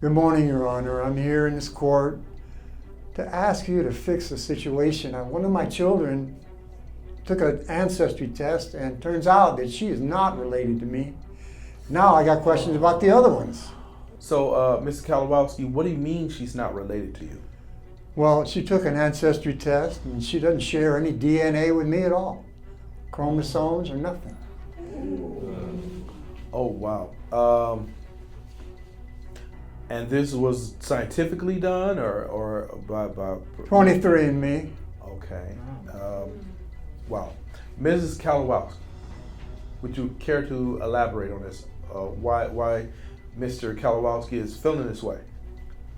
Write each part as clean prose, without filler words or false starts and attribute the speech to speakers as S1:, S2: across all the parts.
S1: Good morning, Your Honor. I'm here in this court to ask you to fix the situation. One of my children took an ancestry test and turns out that she is not related to me. Now I got questions about the other ones.
S2: So, Mr. Kalawowski, what do you mean she's not related to you?
S1: Well, she took an ancestry test and she doesn't share any DNA with me at all. Chromosomes or nothing.
S2: Oh, wow. And this was scientifically done or by
S1: 23andMe.
S2: Okay. Wow. Mrs. Kalawowski, would you care to elaborate on this? Why Mr. Kalawowski is feeling this way?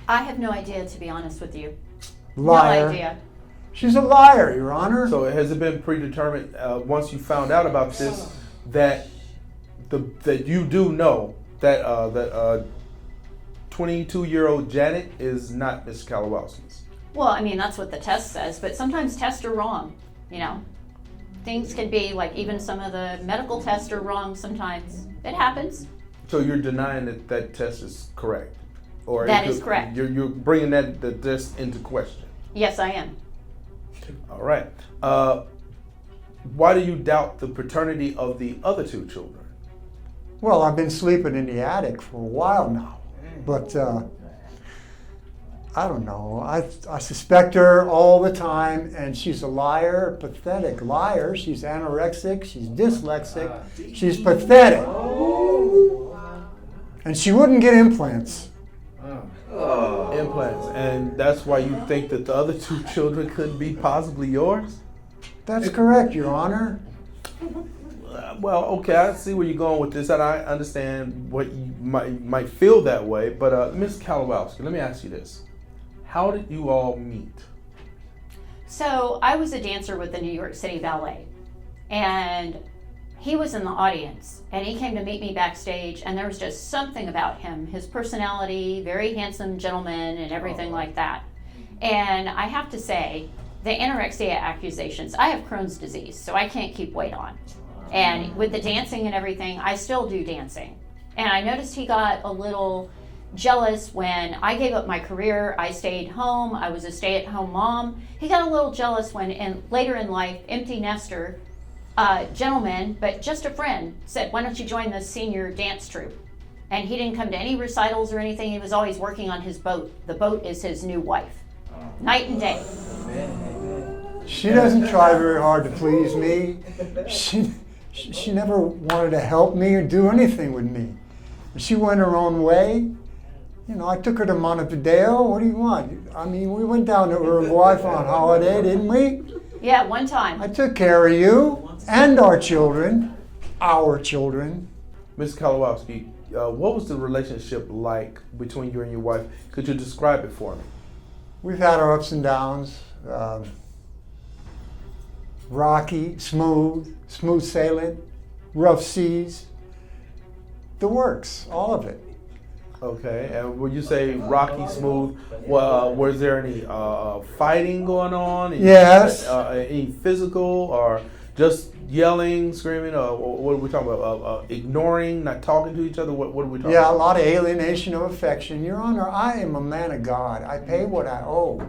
S3: I have no idea, to be honest with you.
S1: Liar.
S3: No idea.
S1: She's a liar, Your Honor.
S2: So has it been predetermined once you found out about this that you do know that 22-year-old Janet is not Miss Kalawowski's?
S3: Well, I mean, that's what the test says, but sometimes tests are wrong, you know. Things could be, like, even some of the medical tests are wrong sometimes. It happens.
S2: So you're denying that test is correct? Or
S3: That is correct.
S2: You're bringing the test into question?
S3: Yes, I am.
S2: All right. Why do you doubt the paternity of the other two children?
S1: Well, I've been sleeping in the attic for a while now, but I don't know. I suspect her all the time, and she's a liar, pathetic liar. She's anorexic, she's dyslexic, she's pathetic. And she wouldn't get implants.
S2: Implants. And that's why you think that the other two children could be possibly yours?
S1: That's correct, Your Honor.
S2: Well, okay, I see where you're going with this, and I understand what you might feel that way. But Ms. Kalawowski, let me ask you this: how did you all meet?
S3: So I was a dancer with the New York City Ballet, and he was in the audience, and he came to meet me backstage, and there was just something about him, his personality, very handsome gentleman, and everything like that. And I have to say, the anorexia accusations, I have Crohn's disease, so I can't keep weight on. And with the dancing and everything, I still do dancing. And I noticed he got a little jealous when I gave up my career. I stayed home. I was a stay-at-home mom. He got a little jealous when, later in life, empty nester, gentleman, but just a friend, said, "Why don't you join the senior dance troupe?" And he didn't come to any recitals or anything. He was always working on his boat. The boat is his new wife, night and day.
S1: She doesn't try very hard to please me. She never wanted to help me or do anything with me. She went her own way. You know, I took her to Montevideo. What do you want? I mean, we went down to Uruguay for a holiday, didn't we?
S3: Yeah, one time.
S1: I took care of you and our children. Our children.
S2: Ms. Kalawowski, what was the relationship like between you and your wife? Could you describe it for me?
S1: We've had our ups and downs. Rocky, smooth sailing, rough seas. The works, all of it.
S2: Okay, and when you say rocky smooth, was there any fighting going on?
S1: Yes.
S2: Any physical or just yelling, screaming? What are we talking about? Ignoring, not talking to each other? What are we talking about?
S1: Yeah, a lot of alienation of affection. Your Honor, I am a man of God. I pay what I owe.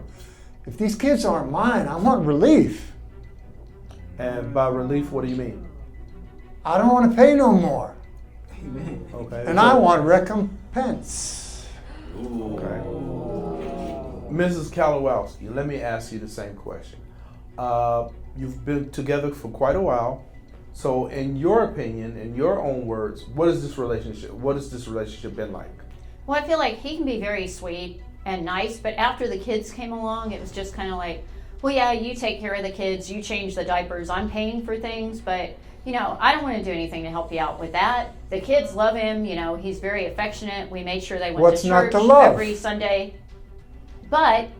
S1: If these kids aren't mine, I want relief.
S2: And by relief, what do you mean?
S1: I don't want to pay no more.
S2: Okay.
S1: And I want recompense.
S2: Okay. Mrs. Kalawowski, let me ask you the same question. You've been together for quite a while. So in your opinion, in your own words, what has this relationship been like?
S3: Well, I feel like he can be very sweet and nice, but after the kids came along, it was just kind of like, well, yeah, you take care of the kids, you change the diapers, I'm paying for things, but, you know, I don't want to do anything to help you out with that. The kids love him, you know, he's very affectionate. We made sure they went to church every Sunday. But,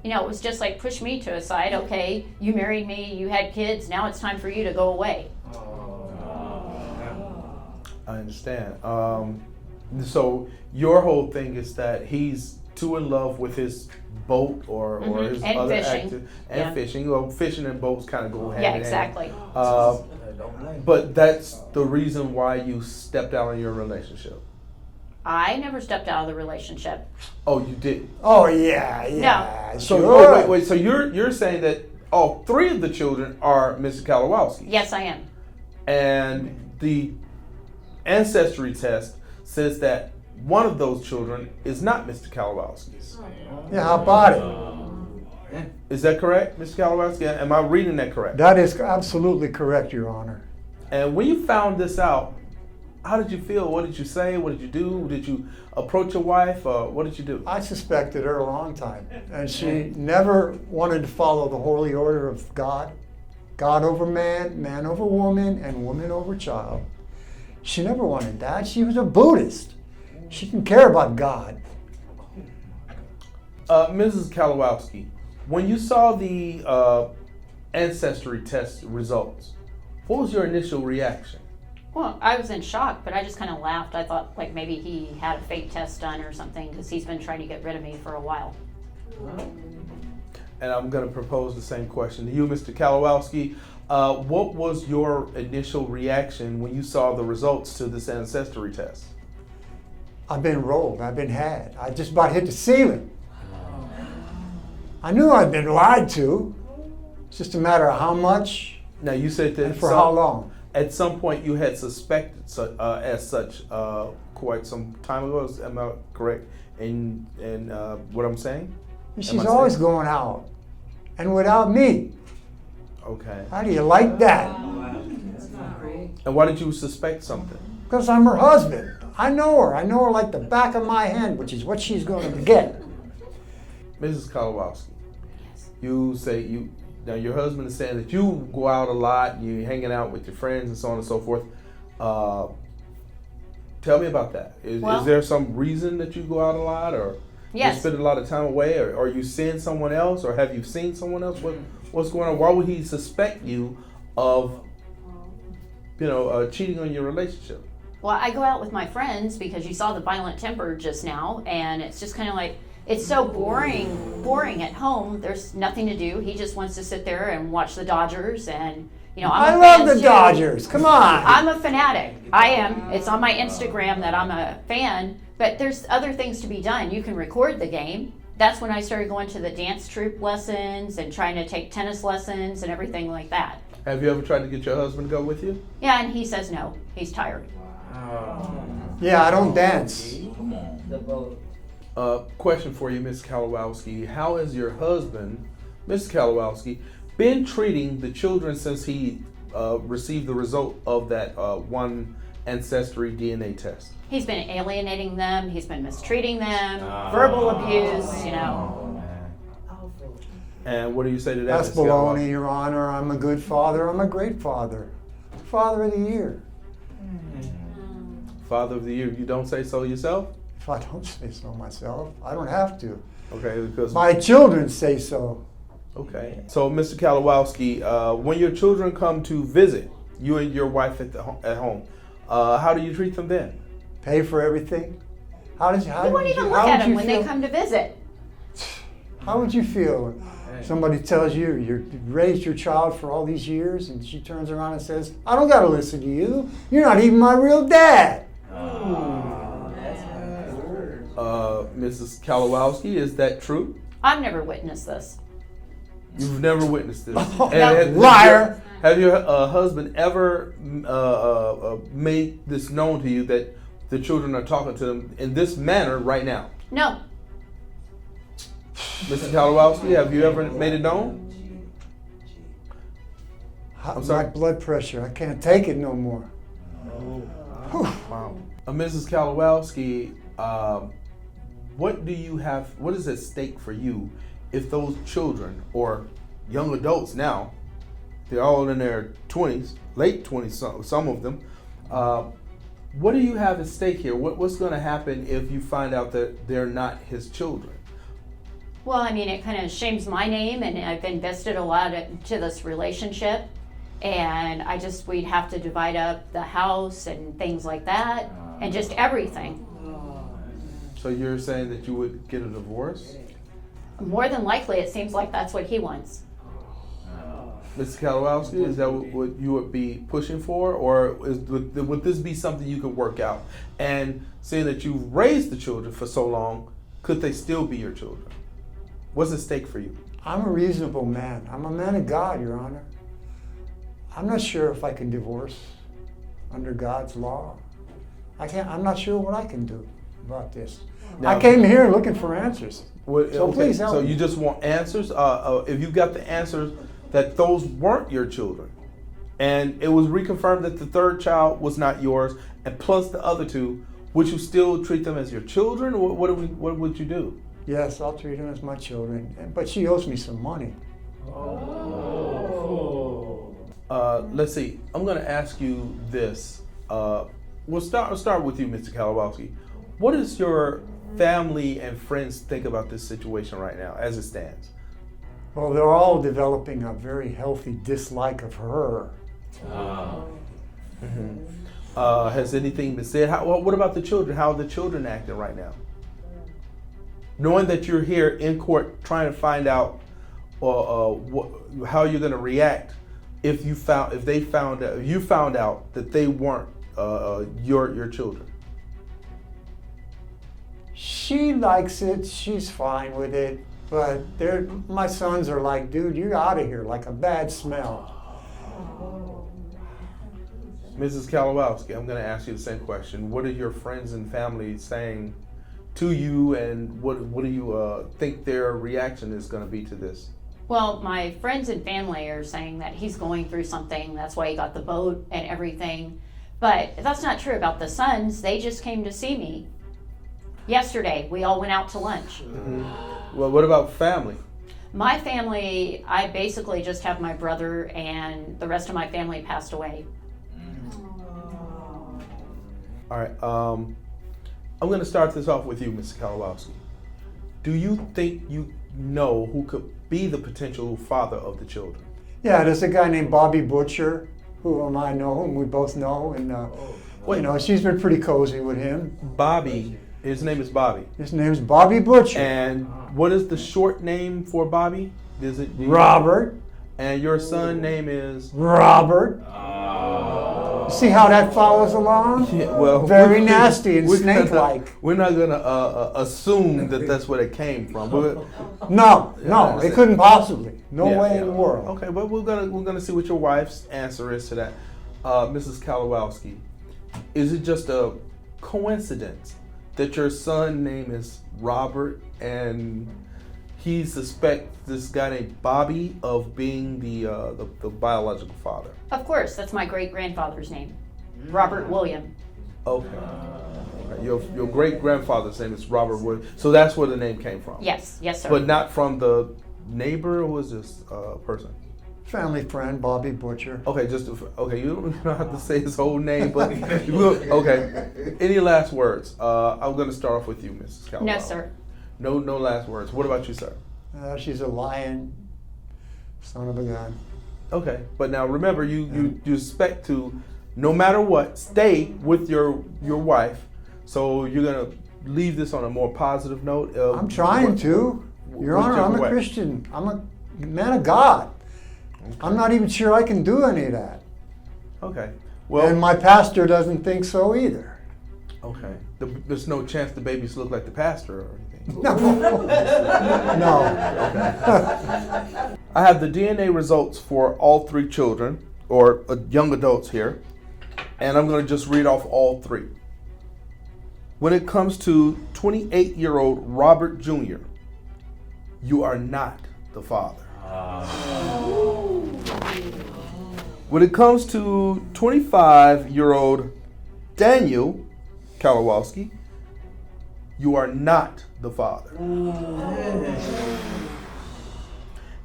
S3: you know, it was just like, push me to a side. Okay, you married me, you had kids, now it's time for you to go away.
S2: I understand. So your whole thing is that he's too in love with his boat or his
S3: and
S2: other
S3: fishing.
S2: active and fishing. Well, fishing and boats kind of go hand
S3: Yeah,
S2: in
S3: exactly.
S2: hand. But that's the reason why you stepped out in your relationship.
S3: I never stepped out of the relationship.
S2: Oh, you did.
S1: Oh yeah,
S2: So
S1: sure.
S2: wait. So you're saying that all three of the children are Mr. Kalawowski,
S3: Yes, I am.
S2: and the ancestry test says that one of those children is not Mr. Kalawowski's.
S1: Yeah, how about it?
S2: Is that correct, Mr. Kalawowski? Am I reading that correct?
S1: That is absolutely correct, Your Honor.
S2: And when you found this out, how did you feel? What did you say? What did you do? Did you approach your wife? What did you do?
S1: I suspected her a long time, and she never wanted to follow the holy order of God. God over man, man over woman, and woman over child. She never wanted that. She was a Buddhist. She didn't care about God.
S2: Mrs. Kalawowski, when you saw the ancestry test results, what was your initial reaction?
S3: Well, I was in shock, but I just kind of laughed. I thought like maybe he had a fake test done or something because he's been trying to get rid of me for a while.
S2: And I'm going to propose the same question to you, Mr. Kalawowski. What was your initial reaction when you saw the results to this ancestry test?
S1: I've been rolled. I've been had. I just about hit the ceiling. I knew I'd been lied to. It's just a matter of how much
S2: Now, you said that
S1: and for how long.
S2: at some point you had suspected as such quite some time ago. Am I correct in what I'm saying?
S1: She's always going out, and without me.
S2: Okay.
S1: How do you like that?
S2: And why did you suspect something?
S1: Because I'm her husband. I know her. I know her like the back of my hand, which is what she's going to get.
S2: Mrs. Kalawowski,
S3: Yes.
S2: you say now your husband is saying that you go out a lot, you're hanging out with your friends and so on and so forth. Tell me about that. Is there some reason that you go out a lot, or
S3: Yes.
S2: you spend a lot of time away, or are you seeing someone else, or have you seen someone else? What's going on? Why would he suspect you of, cheating on your relationship?
S3: Well, I go out with my friends because you saw the violent temper just now, and it's just kind of like, it's so boring at home. There's nothing to do. He just wants to sit there and watch the Dodgers, and I'm
S1: I
S3: a
S1: love
S3: fan
S1: the
S3: too.
S1: Dodgers. Come on.
S3: I'm a fanatic. I am. It's on my Instagram that I'm a fan, but there's other things to be done. You can record the game. That's when I started going to the dance troupe lessons and trying to take tennis lessons and everything like that.
S2: Have you ever tried to get your husband to go with you?
S3: Yeah, and he says no. He's tired.
S1: Yeah, I don't dance.
S2: Question for you, Ms. Kalawowski. How has your husband, Mr. Kalawowski, been treating the children since he received the result of that one ancestry DNA test?
S3: He's been alienating them. He's been mistreating them. Verbal abuse.
S2: And what do you say to that?
S1: That's
S2: Ms.
S1: baloney,
S2: Kalawowski?
S1: Your Honor. I'm a good father. I'm a great father. Father of the year.
S2: Father of the year. You don't say so yourself?
S1: If I don't say so myself, I don't have to.
S2: Okay, because
S1: My children say so.
S2: okay. So, Mr. Kalawowski, when your children come to visit you and your wife at home, how do you treat them then?
S1: Pay for everything. How
S3: You won't even look at them when they come to visit.
S1: How would you feel if somebody tells you you raised your child for all these years and she turns around and says, I don't got to listen to you. You're not even my real dad.
S2: Mrs. Kalawowski, is that true?
S3: I've never witnessed this.
S2: You've never witnessed this.
S1: Liar.
S2: Have your husband ever made this known to you that the children are talking to them in this manner right now?
S3: No.
S2: Mr. Kalawowski, have you ever made it known?
S1: I'm
S2: sorry?
S1: My blood pressure. I can't take it no more.
S2: Wow. Mrs. Kalawowski, what do you have? What is at stake for you if those children or young adults now, they're all in their 20s, late 20s, some of them. What do you have at stake here? What's going to happen if you find out that they're not his children?
S3: Well, I mean, it kind of shames my name, and I've invested a lot into this relationship, and we'd have to divide up the house and things like that, and just everything.
S2: So you're saying that you would get a divorce?
S3: More than likely, it seems like that's what he wants.
S2: Mr. Kalowski, is that what you would be pushing for, or would this be something you could work out? And seeing that you've raised the children for so long, could they still be your children? What's at stake for you?
S1: I'm a reasonable man. I'm a man of God, Your Honor. I'm not sure if I can divorce under God's law. I'm not sure what I can do about this.
S2: Now,
S1: I came here looking for answers.
S2: So
S1: please help
S2: So
S1: me.
S2: you just want answers? If you got the answers that those weren't your children, and it was reconfirmed that the third child was not yours, and plus the other two, would you still treat them as your children, or what would you do?
S1: Yes, I'll treat them as my children, but she owes me some money.
S2: Let's see. I'm going to ask you this. We'll start with you, Mr. Kalowski. What does your family and friends think about this situation right now, as it stands?
S1: Well, they're all developing a very healthy dislike of her.
S2: Has anything been said? What about the children? How are the children acting right now? Knowing that you're here in court trying to find out how you're going to react if you found out that they weren't your children.
S1: She likes it. She's fine with it. But my sons are like, dude, you're out of here, like a bad smell.
S2: Mrs. Kalowski, I'm going to ask you the same question. What are your friends and family saying to you, and what do you think their reaction is going to be to this?
S3: Well, my friends and family are saying that he's going through something. That's why he got the boat and everything. But that's not true about the sons. They just came to see me yesterday. We all went out to lunch.
S2: Mm-hmm. Well, what about family?
S3: My family, I basically just have my brother, and the rest of my family passed away.
S2: All right. I'm going to start this off with you, Mr. Kalowski. Do you think you know who could be the potential father of the children?
S1: Yeah, there's a guy named Bobby Butcher, whom I know, whom we both know, and she's been pretty cozy with him.
S2: Bobby, his name is Bobby.
S1: His name's Bobby Butcher.
S2: And what is the short name for Bobby? Is it
S1: Robert.
S2: And your son name is
S1: Robert. See how that follows along?
S2: Yeah, well,
S1: very nasty and snake-like.
S2: We're not gonna assume that that's where it came from.
S1: No, it couldn't possibly. No way in the world.
S2: Okay, but we're gonna see what your wife's answer is to that, Mrs. Kalowski. Is it just a coincidence that your son's name is Robert and he suspects this guy named Bobby of being the biological father?
S3: Of course, that's my great-grandfather's name, Robert William.
S2: Okay. Your great-grandfather's name is Robert William. So that's where the name came from?
S3: Yes, sir.
S2: But not from the neighbor, or was this person?
S1: Family friend, Bobby Butcher.
S2: Okay, you don't have to say his whole name, but okay. Any last words? I'm going to start off with you, Mrs. Kalowski.
S3: No, sir.
S2: No last words. What about you, sir?
S1: She's a lying son of a gun.
S2: Okay, but now remember, you expect to, no matter what, stay with your wife. So you're gonna leave this on a more positive note.
S1: I'm trying to. Your Honor, I'm a Christian. I'm a man of God. Okay. I'm not even sure I can do any of that.
S2: Okay. Well,
S1: and my pastor doesn't think so either.
S2: Okay. There's no chance the babies look like the pastor or anything.
S1: No. No.
S2: Okay. I have the DNA results for all three children, or young adults here, and I'm going to just read off all three. When it comes to 28-year-old Robert Jr., you are not the father. When it comes to 25-year-old Daniel Kalowski, you are not the father.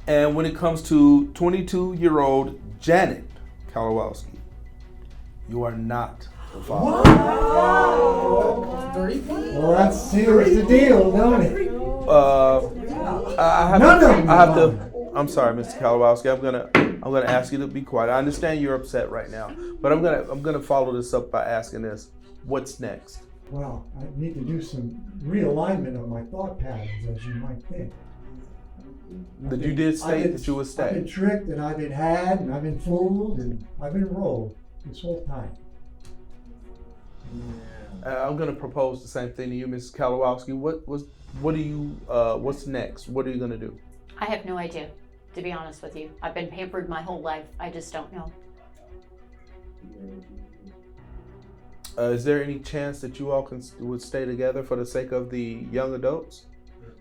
S2: And when it comes to 22-year-old Janet Kalowski, you are not the father.
S1: Well, that seals the deal, don't it?
S2: I'm sorry, Mr. Kalowski. I'm gonna ask you to be quiet. I understand you're upset right now, but I'm gonna follow this up by asking this: what's next?
S1: Well, I need to do some realignment of my thought patterns, as you might think.
S2: That you did state that you would
S1: I've been
S2: stay.
S1: tricked and I've been had and I've been fooled and I've been rolled this whole time.
S2: I'm going to propose the same thing to you, Mrs. Kalawowski. What's next? What are you going to do?
S3: I have no idea, to be honest with you. I've been pampered my whole life. I just don't know.
S2: Is there any chance that you all would stay together for the sake of the young adults?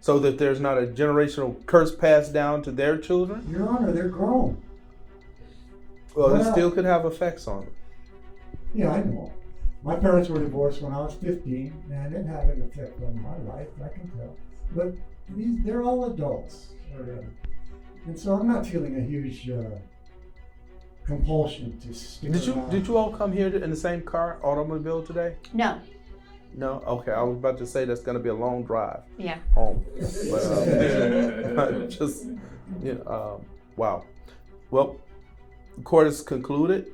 S2: So that there's not a generational curse passed down to their children?
S1: Your Honor, they're grown.
S2: Well, it
S1: Well-
S2: still could have effects on them.
S1: Yeah, I know. My parents were divorced when I was 15, and it had an effect on my life, I can tell. But they're all adults already. And so I'm not feeling a huge compulsion to stick around.
S2: Did you all come here in the same automobile today?
S3: No.
S2: No? Okay, I was about to say that's going to be a long drive
S3: Yeah.
S2: home. But, just, wow. Well, the court is concluded.